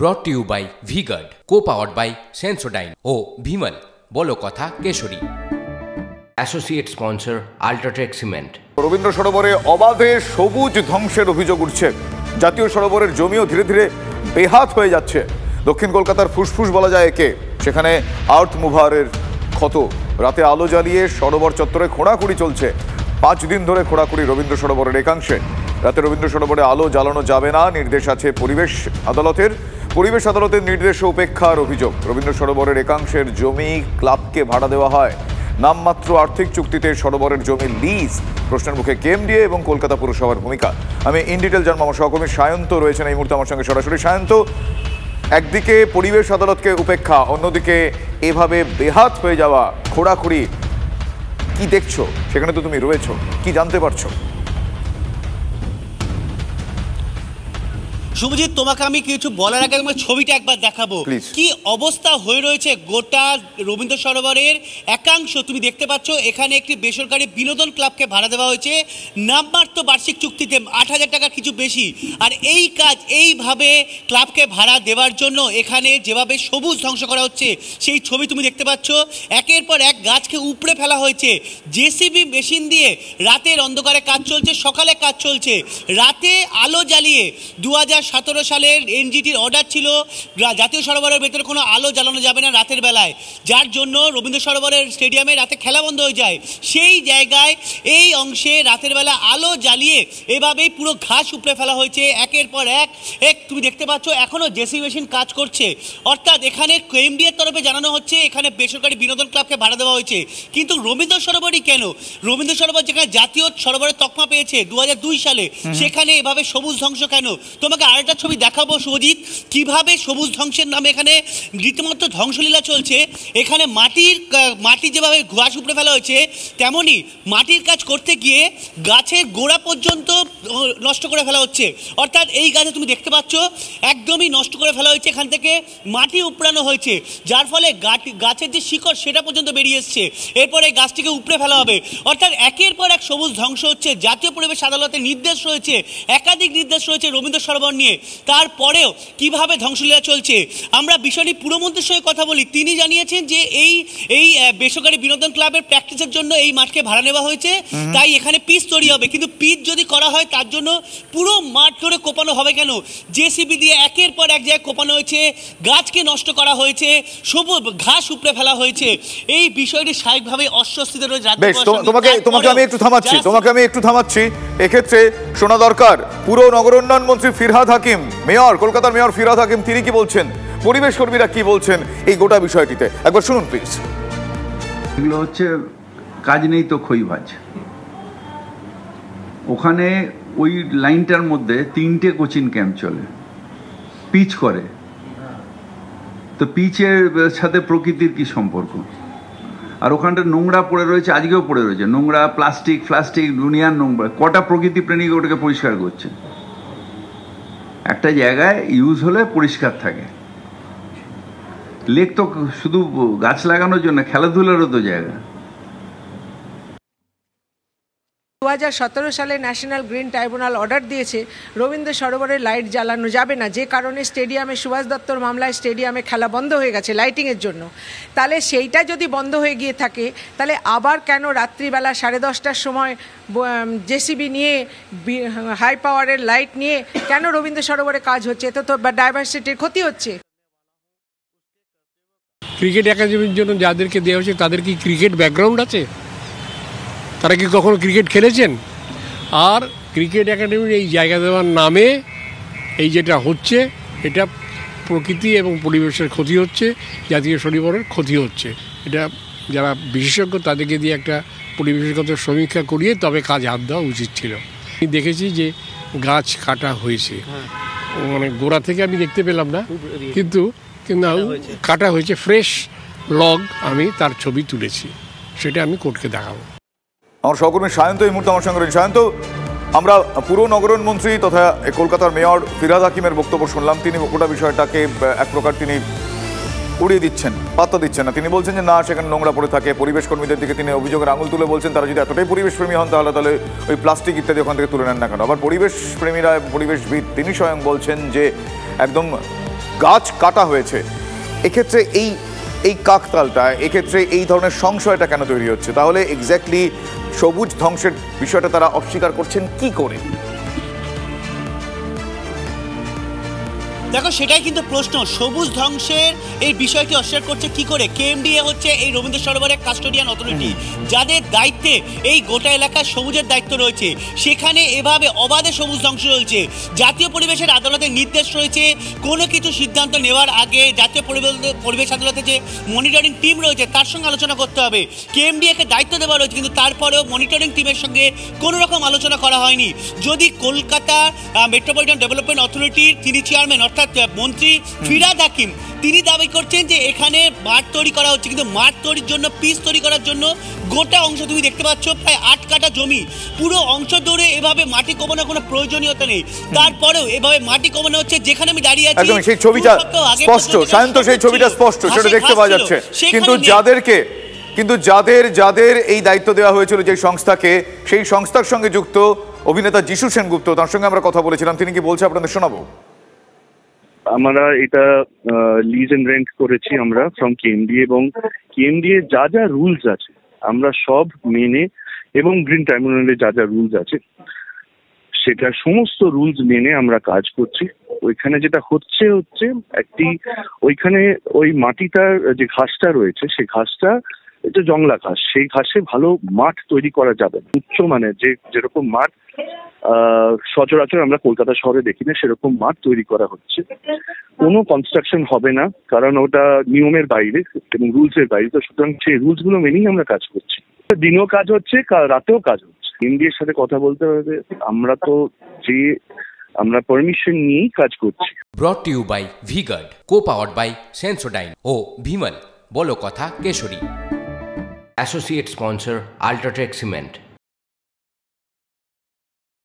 ব্রট to you by V-Guard, co-powered by Sensodyne ও ভিমল বলো কথা কেশরী। Associate sponsor UltraTech cement. রবীন্দ্র সরোবরে অবাধে সবুজ ধ্বংসের অভিযোগ উঠছে। জাতীয় সরোবরের জমিও ধীরে ধীরে বেহাত হয়ে যাচ্ছে। দক্ষিণ কলকাতার ফুসফুস বলা যায় একে। সেখানে আর্থ মুভারের ক্ষত। রাতে আলো জ্বালিয়ে সরোবর চত্বরে খোঁড়াখুড়ি চলছে। 5 দিন ধরে খোঁড়াখুড়ি রবীন্দ্র সরোবরের একাংশে। রাতে রবীন্দ্র সরোবরে আলো জ্বালানো যাবে না, নির্দেশ আছে পরিবেশ আদালতের। পরিবেশ আদালতের নির্দেশে উপেক্ষার অভিযোগ। রবীন্দ্র সরোবরের একাংশের জমি ক্লাবকে ভাড়া দেওয়া হয়। নামমাত্র আর্থিক চুক্তিতে সরোবরের জমি লিজ। প্রশ্নের মুখে কেএমডিএ এবং কলকাতা পুরসভার ভূমিকা। আমি ইন ডিটেল জানবো। আমার সহকর্মী সায়ন্ত রয়েছেন এই মুহূর্তে আমার সঙ্গে সরাসরি। সায়ন্ত, একদিকে পরিবেশ আদালতকে উপেক্ষা, অন্যদিকে এভাবে বেহাত হয়ে যাওয়া খোঁড়াখুড়ি, কি দেখছো? সেখানে তো তুমি রয়েছো, কি জানতে পারছো? শুভজিৎ, তোমাকে আমি কিছু বলার আগে তোমার ছবিটা একবার দেখাবো। কি অবস্থা হয়ে রয়েছে গোটা রবীন্দ্র সরোবরের একাংশ। তুমি দেখতে পাচ্ছ এখানে একটি বেসরকারি বিনোদন ক্লাবকে ভাড়া দেওয়া হয়েছে নামমাত্র বার্ষিক চুক্তিতে 8,000 টাকা কিছু বেশি। আর এই কাজ এইভাবে ক্লাবকে ভাড়া দেওয়ার জন্য এখানে যেভাবে সবুজ ধ্বংস করা হচ্ছে সেই ছবি তুমি দেখতে পাচ্ছ। একের পর এক গাছকে উপড়ে ফেলা হয়েছে জেসিবি মেশিন দিয়ে। রাতের অন্ধকারে কাজ চলছে, সকালে কাজ চলছে। রাতে আলো জ্বালিয়ে 2017 সালের এনজিটির অর্ডার ছিল জাতীয় সরোবরের ভেতরে কোনো আলো জ্বালানো যাবে না রাতের বেলায়, যার জন্য রবীন্দ্র সরোবরের স্টেডিয়ামে রাতে খেলা বন্ধ হয়ে যায়। সেই জায়গায় এই অংশে রাতের বেলা আলো জ্বালিয়ে এভাবেই পুরো ঘাস উপড়ে ফেলা হয়েছে একের পর এক। তুমি দেখতে পাচ্ছ এখনও জেসিবি মেশিন কাজ করছে। অর্থাৎ এখানে কেএমডিএর তরফে জানানো হচ্ছে এখানে বেসরকারি বিনোদন ক্লাবকে ভাড়া দেওয়া হয়েছে। কিন্তু রবীন্দ্র সরোবরই কেন? রবীন্দ্র সরোবর যেখানে জাতীয় সরোবরের তকমা পেয়েছে 2002 সালে, সেখানে এভাবে সবুজ ধ্বংস কেন? তোমাকে আরেকটা ছবি দেখাবো সুজিত, কিভাবে সবুজ ধ্বংসের নামে এখানে রীতিমতো ধ্বংসলীলা চলছে। এখানে মাটি যেভাবে ঘাস উপড়ে ফেলা হয়েছে, তেমনি মাটির কাজ করতে গিয়ে গাছের গোড়া পর্যন্ত নষ্ট করে ফেলা হচ্ছে। অর্থাৎ এই গাছে তুমি দেখতে পাচ্ছ একদমই নষ্ট করে ফেলা হয়েছে। এখান থেকে মাটি উপড়ানো হয়েছে, যার ফলে গাছের যে শিকড় সেটা পর্যন্ত বেরিয়ে এসছে। এরপরে এই গাছটিকে উপড়ে ফেলা হবে। অর্থাৎ একের পর এক সবুজ ধ্বংস হচ্ছে। জাতীয় পরিবেশ আদালতের নির্দেশ রয়েছে, একাধিক নির্দেশ রয়েছে রবীন্দ্র সরোবর নিয়ে। তারপরেও কিভাবে ধ্বংসলীলা চলছে। আমরা বিষয়টি পুরমন্ত্রীর সঙ্গে কথা বলি, তিনি জানিয়েছেন যে এই বেসরকারি বিনোদন ক্লাবের প্র্যাকটিসের জন্য এই মাঠকে ভাড়া নেওয়া হয়েছে, তাই এখানে পিচ তৈরি হবে। কিন্তু পিচ যদি করা হয় তার জন্য পুরো মাঠ ধরে কোপানো হবে কেন? জেসিবি দিয়ে একের পর এক জায়গায় কোপানো হয়েছে, গাছকে নষ্ট করা হয়েছে, সবুজ ঘাস উপড়ে ফেলা হয়েছে। এই বিষয়টি স্বাভাবিকভাবে অস্বস্তিতে রয়েছে। তোমাকে আমি একটু থামাচ্ছি। এক্ষেত্রে শোনা দরকার পুরো নগর উন্নয়ন মন্ত্রী ফিরহাদ হাকিম, কলকাতার মেয়র ফিরহাদ হাকিম, তিনি কি বলছেন, পরিবেশ কর্মীরা কি বলছেন এই গোটা বিষয়টিতে, একবার শুনুন প্লিজ। এগুলো হচ্ছে কাজ নেই তো খইভাজ। ওখানে ওই লাইনটার মধ্যে 3টে কোচিং ক্যাম্প চলে, পিচ করে। তো পিচের সাথে প্রকৃতির কি সম্পর্ক? আর ওখানটা নোংরা পড়ে রয়েছে, আজকেও পড়ে রয়েছে নোংরা, প্লাস্টিক দুনিয়ার নোংরা। কটা প্রকৃতি প্রেমিক ওটাকে পরিষ্কার করছে? একটা জায়গায় ইউজ হলে পরিষ্কার থাকে। লেক তো শুধু গাছ লাগানোর জন্য, খেলাধুলারও তো জায়গা। 2017 সালে ন্যাশনাল গ্রিন ট্রাইব্যুনাল অর্ডার দিয়েছে রবীন্দ্র সরোবরে লাইট জ্বালানো যাবে না, যে কারণে স্টেডিয়ামে সুভাষ দত্তর মামলায় স্টেডিয়ামে খেলা বন্ধ হয়ে গেছে লাইটিংয়ের জন্য। তাহলে সেইটা যদি বন্ধ হয়ে গিয়ে থাকে, তাহলে আবার কেন রাত্রিবেলা 10:30টার সময় জেসিবি নিয়ে হাই পাওয়ারের লাইট নিয়ে কেন রবীন্দ্র সরোবরে কাজ হচ্ছে? এতে তো ডাইভার্সিটির ক্ষতি হচ্ছে। ক্রিকেট একাডেমির জন্য যাদেরকে দেওয়া হচ্ছে তাদের কি ক্রিকেট ব্যাকগ্রাউন্ড আছে? তারা কি কখনো ক্রিকেট খেলেছেন? আর ক্রিকেট একাডেমির এই জায়গা দেওয়ার নামে এই যেটা হচ্ছে, এটা প্রকৃতি এবং পরিবেশের ক্ষতি হচ্ছে, জাতীয় সরোবরের ক্ষতি হচ্ছে। এটা যারা বিশেষজ্ঞ তাদেরকে দিয়ে একটা পরিবেশগত সমীক্ষা করিয়ে তবে কাজ হাত দেওয়া উচিত ছিল। আমি দেখেছি যে গাছ কাটা হয়েছে, মানে গোড়া থেকে আমি দেখতে পেলাম না, কিন্তু কাটা হয়েছে। ফ্রেশ লগ আমি তার ছবি তুলেছি, সেটা আমি কোর্টকে দেখাবো। আমার সহকর্মী সায়ন্ত এই মুহূর্তে আমার সঙ্গে রয়েছে। সায়ন্ত, আমরা পুরো নগরায়ণ মন্ত্রী তথা কলকাতার মেয়র ফিরহাদ হাকিমের বক্তব্য শুনলাম। তিনি গোটা বিষয়টাকে এক প্রকার তিনি উড়িয়ে দিচ্ছেন, পাত্তা দিচ্ছেন না। তিনি বলছেন যে না, সেখানে নোংরা পড়ে থাকে। পরিবেশ কর্মীদের দিকে তিনি অভিযোগের আঙুল তুলে বলছেন তারা যদি এতটাই পরিবেশ প্রেমী হন তাহলে ওই প্লাস্টিক ইত্যাদি ওখান থেকে তুলে নেন না কেন? আবার পরিবেশ প্রেমীরা, পরিবেশবিদ তিনি স্বয়ং বলছেন যে একদম গাছ কাটা হয়েছে। এক্ষেত্রে এই কাকতালটা, এক্ষেত্রে এই ধরনের সংশয়টা কেন তৈরি হচ্ছে? তাহলে এক্স্যাক্টলি সবুজ ধ্বংসের বিষয়টা তারা অস্বীকার করছেন কি করে? দেখো, সেটাই কিন্তু প্রশ্ন। সবুজ ধ্বংসের এই বিষয়টি অস্বীকার করছে কি করে? কেএমডিএ হচ্ছে এই রবীন্দ্র সরোবরের কাস্টোডিয়ান অথরিটি, যাদের দায়িত্বে এই গোটা এলাকার সবুজের দায়িত্ব রয়েছে। সেখানে এভাবে অবাধে সবুজ ধ্বংস চলছে। জাতীয় পরিবেশের আদালতের নির্দেশ রয়েছে, কোনো কিছু সিদ্ধান্ত নেওয়ার আগে জাতীয় পরিবেশ আদালতে যে মনিটরিং টিম রয়েছে তার সঙ্গে আলোচনা করতে হবে। কেএমডিএকে দায়িত্ব দেওয়া রয়েছে, কিন্তু তারপরেও মনিটরিং টিমের সঙ্গে কোনো রকম আলোচনা করা হয়নি। যদি কলকাতা মেট্রোপলিটন ডেভেলপমেন্ট অথরিটির তিনি চেয়ারম্যান অর্থাৎ মন্ত্রী ফিরহাদ হাকিম, তিনি দাবি করছেন যে এখানে মাঠ তৈরি করা হচ্ছে, কিন্তু মাঠ তৈরির জন্য, পিচ তৈরি করার জন্য গোটা অংশ তুমি দেখতে পাচ্ছ প্রায় 8 কাঠা জমি, পুরো অংশ ধরে এভাবে মাটি কমানোর কোনো প্রয়োজনীয়তা নেই। তারপরেও এভাবে মাটি কমানো হচ্ছে। যেখানে আমি দাঁড়িয়ে আছি, একদম সেই ছবিটা স্পষ্ট, সায়ন্ত, সেই ছবিটা স্পষ্ট, সেটা দেখতে পাওয়া যাচ্ছে। কিন্তু যাদের এই দায়িত্ব দেওয়া হয়েছিল যে সংস্থাকে, সেই সংস্থার সঙ্গে যুক্ত অভিনেতা যিশু সেনগুপ্ত, তার সঙ্গে আমরা কথা বলেছিলাম। তিনি কি বলছে আপনাদের শোনাবো। আমরা এটা লিজ এন্ড রেন্ট করেছি আমরা ফ্রম কেএমডিএ, এবং কেএমডিএ যা যা রুলস আছে আমরা সব মেনে, এবং গ্রিন ট্রাইব্যুনালে যা যা রুলস আছে সেটা সমস্ত রুলস মেনে আমরা কাজ করছি। ওইখানে যেটা হচ্ছে ওইখানে ওই মাটিটার যে ঘাসটা রয়েছে, সেই ঘাসটা এটা জংলা ঘাস, সেই ঘাসে ভালো মাঠ তৈরি করা যাবে না। উচ্চ মানের যেরকম মাঠ সচরাচর আমরা কলকাতা শহরে দেখি না, সেরকম মাঠ তৈরি করা হচ্ছে। কোনো কনস্ট্রাকশন হবে না, কারণ ওটা নিয়মের বাইরে এবং রুলসের বাইরে। তো সুতরাং সেই রুলস গুলো মেনেই আমরা কাজ করছি। দিনেও কাজ হচ্ছে, রাতেও কাজ হচ্ছে। ইন্ডিয়ার সাথে কথা বলতে হবে, আমরা পারমিশন নিয়েই কাজ করছি। Brought to you by V-Guard, co-powered by Sensodyne ও ভিমল, বলো কথা কেশরী। Associate sponsor UltraTech cement.